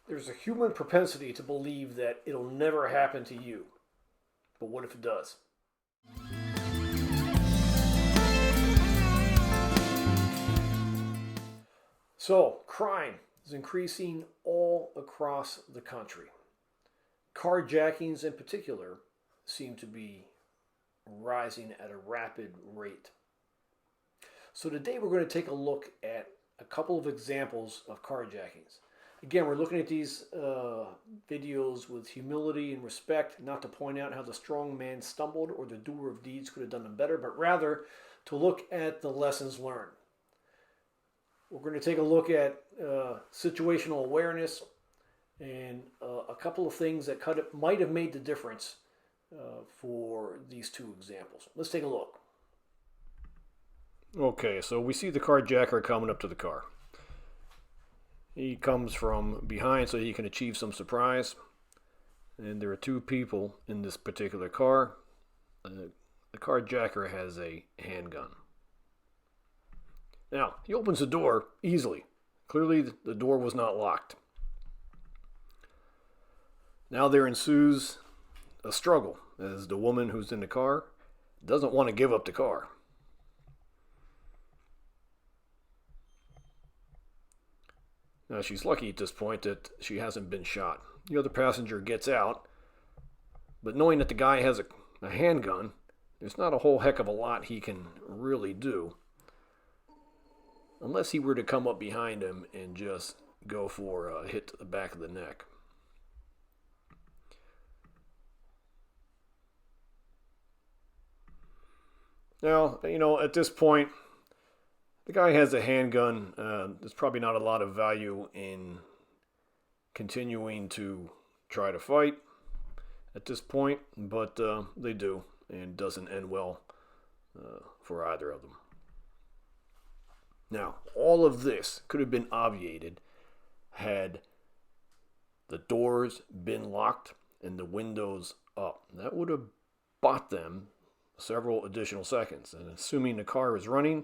There's a human propensity to believe that it'll never happen to you. But what if it does? So, crime is increasing all across the country. Carjackings in particular seem to be rising at a rapid rate. So today we're going to take a look at a couple of examples of carjackings. Again, we're looking at these videos with humility and respect, not to point out how the strong man stumbled or the doer of deeds could have done them better, but rather to look at the lessons learned. We're going to take a look at situational awareness and a couple of things that might have made the difference for these two examples. Let's take a look. Okay, so we see the carjacker coming up to the car. He comes from behind so he can achieve some surprise. And there are two people in this particular car. The carjacker has a handgun. Now, he opens the door easily. Clearly, the door was not locked. Now there ensues a struggle as the woman who's in the car doesn't want to give up the car. Now, she's lucky at this point that she hasn't been shot. The other passenger gets out, but knowing that the guy has a handgun, there's not a whole heck of a lot he can really do. Unless he were to come up behind him and just go for a hit to the back of the neck. Now, at this point, the guy has a handgun. There's probably not a lot of value in continuing to try to fight at this point, but they do, and it doesn't end well for either of them. Now, all of this could have been obviated had the doors been locked and the windows up. That would have bought them several additional seconds. And assuming the car is running,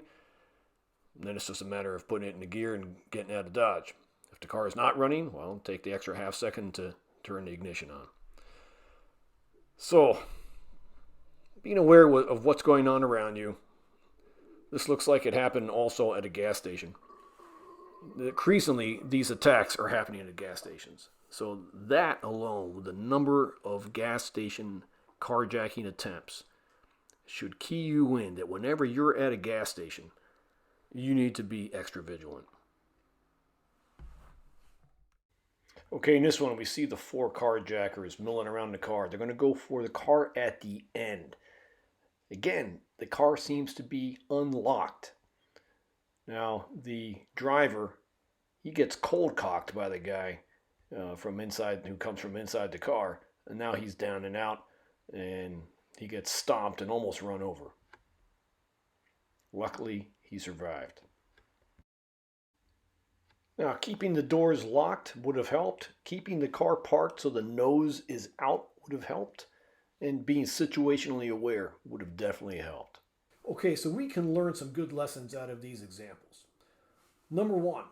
then it's just a matter of putting it in the gear and getting out of Dodge. If the car is not running, well, take the extra half second to turn the ignition on. So, being aware of what's going on around you. This looks like it happened also at a gas station. Increasingly, these attacks are happening at gas stations. So that alone, with the number of gas station carjacking attempts, should key you in that whenever you're at a gas station, you need to be extra vigilant. Okay, in this one, we see the four carjackers milling around the car. They're going to go for the car at the end. Again, the car seems to be unlocked. Now, the driver, he gets cold cocked by the guy from inside, who comes from inside the car, and now he's down and out, and he gets stomped and almost run over. Luckily, he survived. Now, keeping the doors locked would have helped. Keeping the car parked so the nose is out would have helped. And being situationally aware would have definitely helped. Okay, so we can learn some good lessons out of these examples. Number one,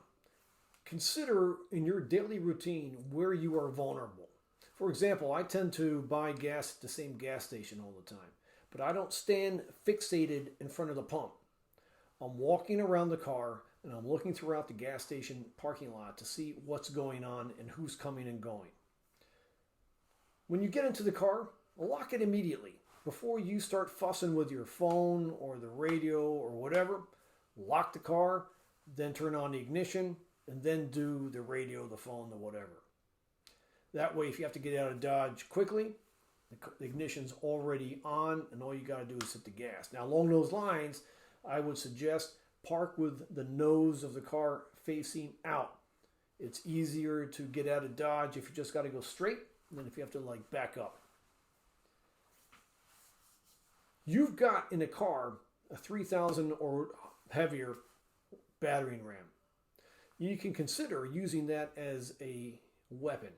consider in your daily routine where you are vulnerable. For example, I tend to buy gas at the same gas station all the time, but I don't stand fixated in front of the pump. I'm walking around the car and I'm looking throughout the gas station parking lot to see what's going on and who's coming and going. When you get into the car, lock it immediately. Before you start fussing with your phone or the radio or whatever, lock the car, then turn on the ignition, and then do the radio, the phone, the whatever. That way, if you have to get out of Dodge quickly, the ignition's already on, and all you got to do is hit the gas. Now, along those lines, I would suggest park with the nose of the car facing out. It's easier to get out of Dodge if you just got to go straight than if you have to back up. You've got in a car a 3,000 or heavier battering ram. You can consider using that as a weapon.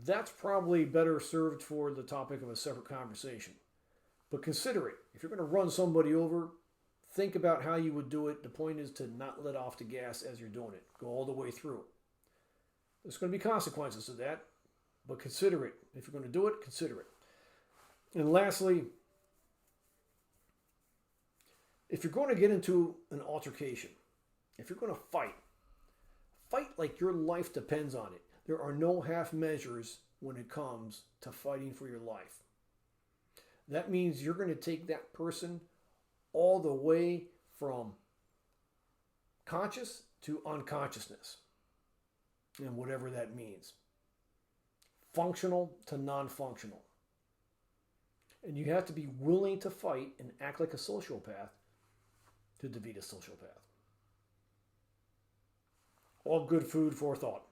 That's probably better served for the topic of a separate conversation. But consider it. If you're going to run somebody over, think about how you would do it. The point is to not let off the gas as you're doing it. Go all the way through. There's going to be consequences to that, but consider it. If you're going to do it, consider it. And lastly, if you're going to get into an altercation, if you're going to fight like your life depends on it. There are no half measures when it comes to fighting for your life. That means you're going to take that person all the way from conscious to unconsciousness, and whatever that means. Functional to non-functional. And you have to be willing to fight and act like a sociopath to defeat a sociopath. All good food for thought.